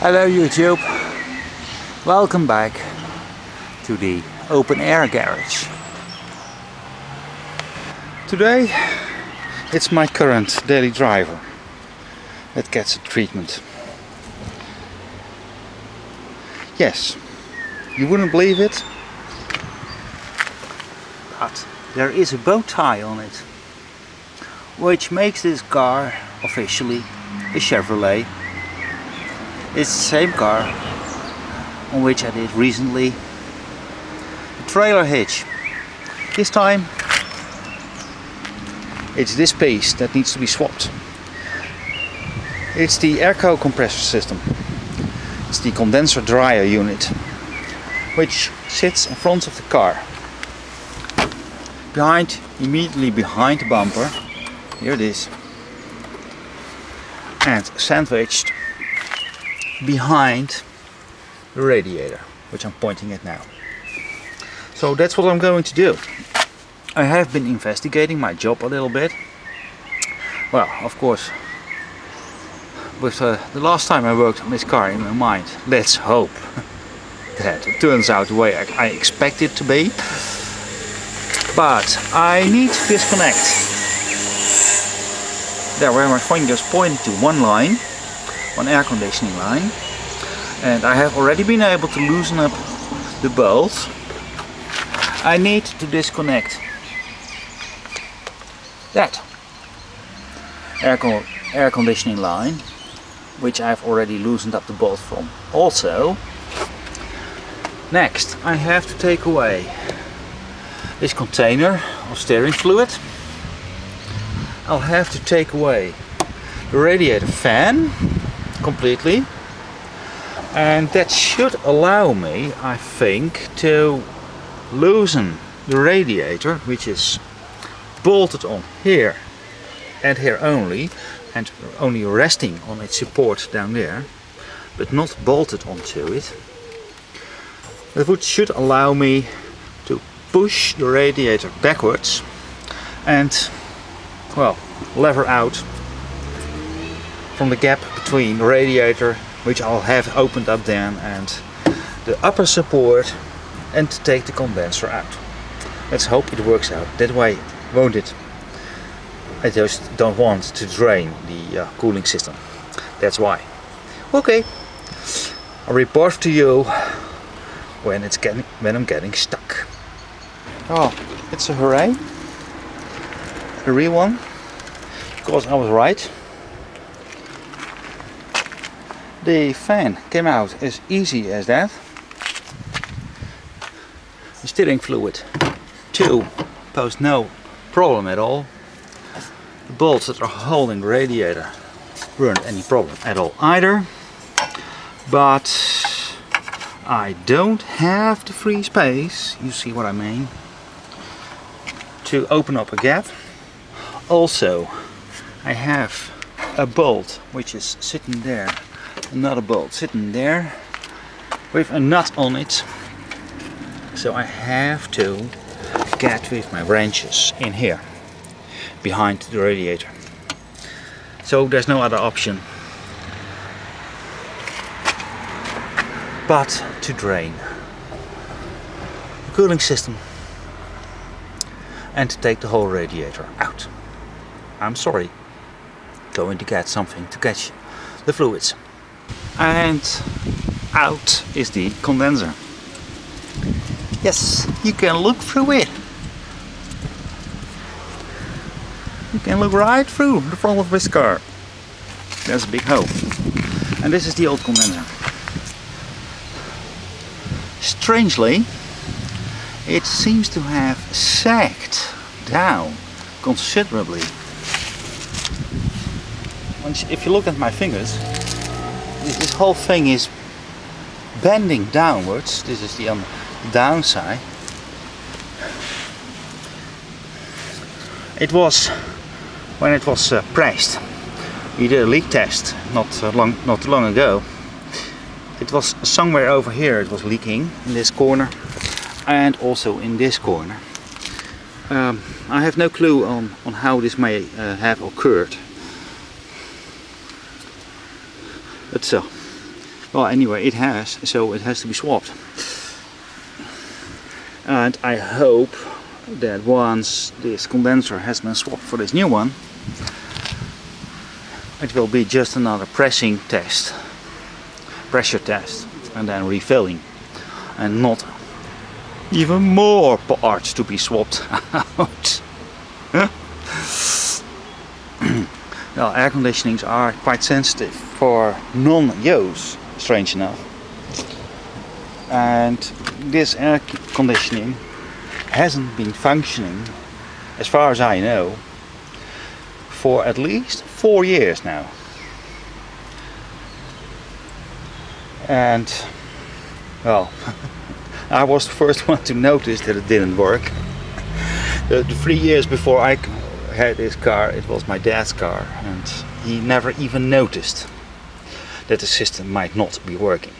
Hello YouTube, welcome back to the open air garage. Today it's my current daily driver that gets a treatment. Yes, you wouldn't believe it, but there is a bow tie on it, which makes this car officially a Chevrolet. It's the same car on which I did recently the trailer hitch. This time it's this piece that needs to be swapped. It's the airco compressor system. It's the condenser dryer unit, which sits in front of the car. Immediately behind the bumper, here it is, and sandwiched behind the radiator, which I'm pointing at now. So that's what I'm going to do. I have been investigating my job a little bit. Well, of course, with the last time I worked on this car in my mind, let's hope that it turns out the way I expect it to be. But I need to disconnect. There where my fingers pointed to one line, one air conditioning line, and I have already been able to loosen up the bolt. I need to disconnect that air conditioning line, which I've already loosened up the bolt from. Also, next I have to take away this container of steering fluid. I'll have to take away the radiator fan completely, and that should allow me, I think, to loosen the radiator, which is bolted on here and here only, and only resting on its support down there, but not bolted onto it. That should allow me to push the radiator backwards and, well, lever out from the gap between the radiator, which I'll have opened up then, and the upper support, and to take the condenser out. Let's hope it works out that way, won't it? I just don't want to drain the cooling system. That's why. Okay, I'll report to you when I'm getting stuck. Oh, it's a hooray! A real one, because I was right. The fan came out as easy as that. The steering fluid too posed no problem at all. The bolts that are holding the radiator weren't any problem at all either. But I don't have the free space, you see what I mean, to open up a gap. Also, I have a bolt which is sitting there, another bolt sitting there with a nut on it, so I have to get with my wrenches in here behind the radiator. So there's no other option but to drain the cooling system and to take the whole radiator out. I'm sorry, going to get something to catch the fluids. And out is the condenser. Yes, you can look through it. You can look right through the front of this car. There's a big hole. And this is the old condenser. Strangely, it seems to have sagged down considerably. If you look at my fingers, this whole thing is bending downwards. This is the downside. It was, when it was pressed, we did a leak test not too long ago. It was somewhere over here, it was leaking in this corner and also in this corner. I have no clue on how this may have occurred. But so, Well, anyway, it has, so it has to be swapped. And I hope that once this condenser has been swapped for this new one, it will be just another pressure test, and then refilling, and not even more parts to be swapped out. Well, air conditionings are quite sensitive for non-use, strange enough. And this air conditioning hasn't been functioning, as far as I know, for at least 4 years now. And, well, I was the first one to notice that it didn't work. The 3 years before I had this car, it was my dad's car, and he never even noticed that the system might not be working.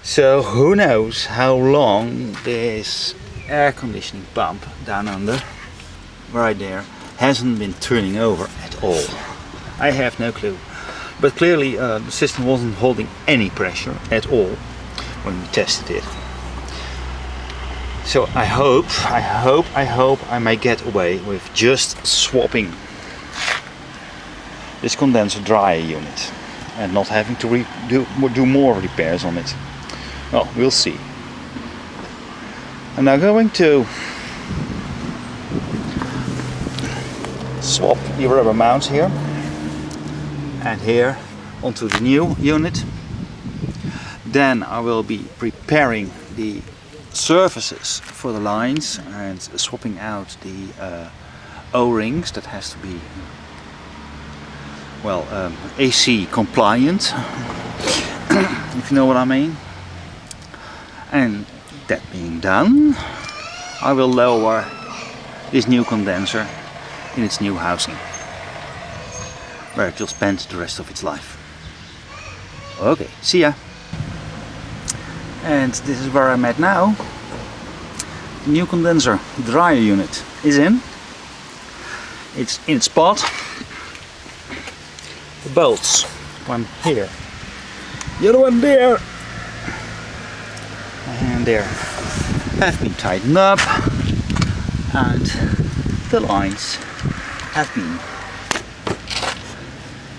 So who knows how long this air conditioning pump down under, right there, hasn't been turning over at all. I have no clue. But clearly the system wasn't holding any pressure at all when we tested it. So I hope I may get away with just swapping this condenser dryer unit and not having to do more repairs on it. Well, we'll see. I'm now going to swap the rubber mounts here and here onto the new unit. Then I will be preparing the surfaces for the lines and swapping out the O-rings that has to be, well, AC compliant, if you know what I mean. And that being done, I will lower this new condenser in its new housing, where it will spend the rest of its life. Okay, see ya! And this is where I'm at now. The new condenser dryer unit is in. It's in its spot. The bolts, one here, the other one there, and there, have been tightened up, and the lines have been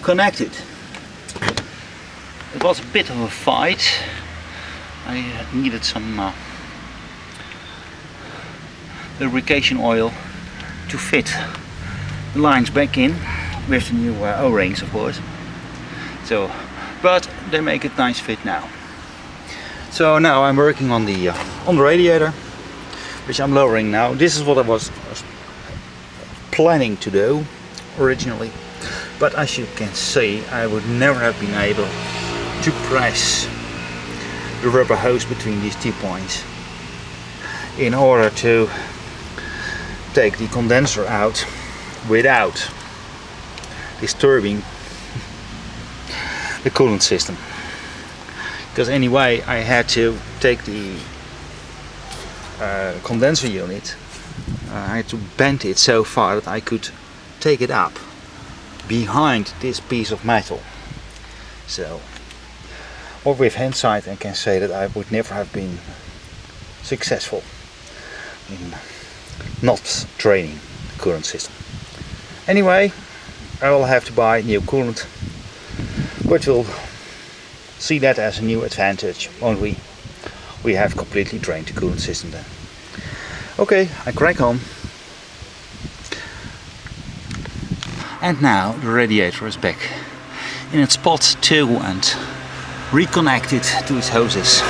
connected. It was a bit of a fight. I needed some lubrication oil to fit the lines back in with the new O-rings, of course. So, but they make a nice fit now. So now I'm working on the radiator, which I'm lowering now. This is what I was planning to do originally, but as you can see, I would never have been able to press the rubber hose between these 2 points in order to take the condenser out without disturbing the coolant system. Because anyway, I had to take the condenser unit, I had to bend it so far that I could take it up behind this piece of metal. So, or with hindsight, I can say that I would never have been successful in not draining the coolant system. Anyway, I will have to buy new coolant, which will see that as a new advantage, won't we? We have completely drained the coolant system then. Okay, I crack on. And now the radiator is back in its spot too and reconnected to its hoses.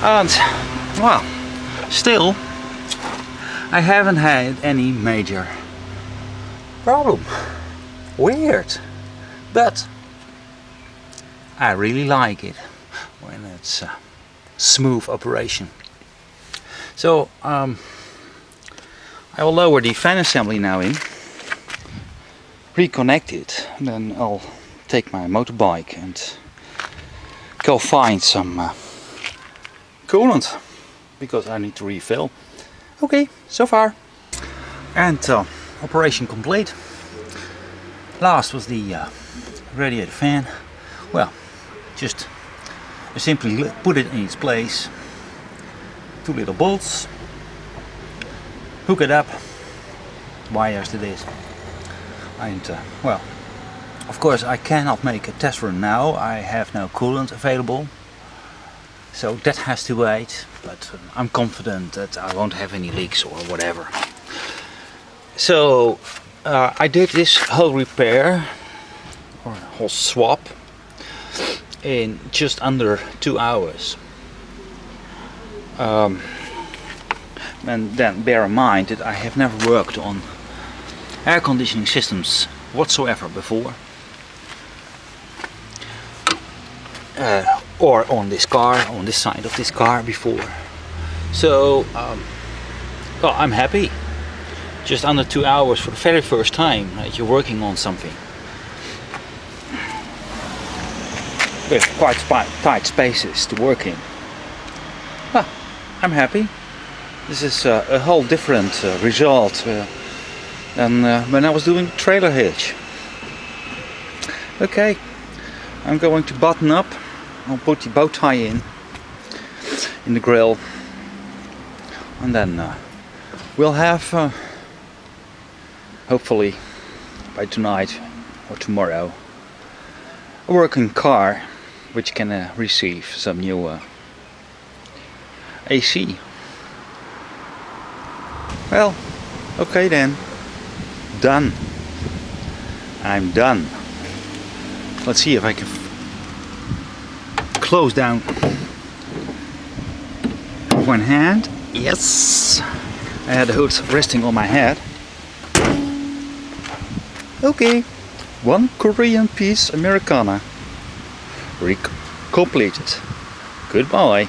And, well, still I haven't had any major problem. Weird, but I really like it when it's a smooth operation. So I will lower the fan assembly now in, reconnect it, and then I'll take my motorbike and go find some coolant because I need to refill. Okay, so far. And operation complete. Last was the radiator fan. Well, just simply put it in its place. 2 little bolts. Hook it up. Wires to this. And well, of course I cannot make a test run now. I have no coolant available. So that has to wait. But I'm confident that I won't have any leaks or whatever. So I did this whole repair or whole swap in just under 2 hours. And then bear in mind that I have never worked on air conditioning systems whatsoever before. Or on this car, on this side of this car before. So well, I'm happy. Just under 2 hours for the very first time that you're working on something. With quite tight spaces to work in. Well, I'm happy. This is a whole different result than when I was doing trailer hitch. Okay, I'm going to button up. I'll put the bow tie in the grill, and then we'll have hopefully by tonight or tomorrow a working car which can receive some new AC. Well, okay then, done. I'm done. Let's see if I can close down with one hand. Yes, I had the hood resting on my head. Okay, one Korean piece Americana completed. Goodbye.